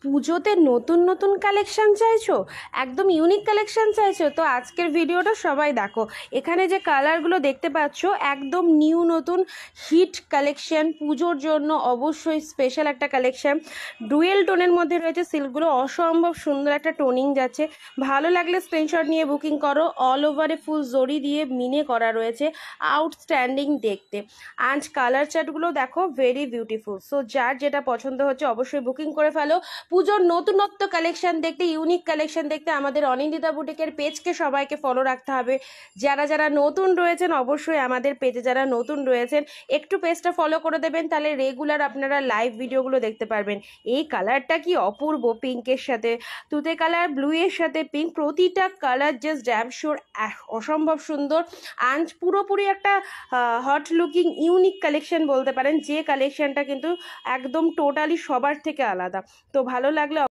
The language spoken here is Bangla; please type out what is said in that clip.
পুজোতে নতুন নতুন কালেকশন চাইছো, একদম ইউনিক কালেকশন চাইছো, তো আজকের ভিডিওটা সবাই দেখো। এখানে যে কালারগুলো দেখতে পাচ্ছ একদম নিউ নতুন হিট কালেকশন, পুজোর জন্য অবশ্যই স্পেশাল একটা কালেকশন। ডুয়েল টোনের মধ্যে রয়েছে সিল্কগুলো, অসম্ভব সুন্দর একটা টোনিং যাচ্ছে। ভালো লাগলে স্ক্রিনশট নিয়ে বুকিং করো। অল ওভারে ফুল জরি দিয়ে মিনে করা রয়েছে, আউটস্ট্যান্ডিং দেখতে। অ্যান্ড কালার চার্টগুলো দেখো, ভেরি বিউটিফুল। সো যার যেটা পছন্দ হচ্ছে অবশ্যই বুকিং করে ফেলো। পুজোর নতুনত্ব কালেকশন দেখতে, ইউনিক কালেকশন দেখতে আমাদের অনিন্দিতা বুটিকের পেজকে সবাইকে ফলো রাখতে হবে। যারা যারা নতুন রয়েছেন অবশ্যই আমাদের পেজে যারা নতুন রয়েছেন একটু পেজটা ফলো করে দেবেন, তাহলে রেগুলার আপনারা লাইভ ভিডিওগুলো দেখতে পারবেন। এই কালারটা কি অপূর্ব, পিঙ্কের সাথে তুতে কালার, ব্লু এর সাথে পিঙ্ক, প্রতিটা কালার জাস্ট ড্যাম শিওর অসম্ভব সুন্দর। অ্যান্ড পুরোপুরি একটা হট লুকিং ইউনিক কালেকশন বলতে পারেন, যে কালেকশনটা কিন্তু একদম টোটালি সবার থেকে আলাদা। তো ভালো লাগলে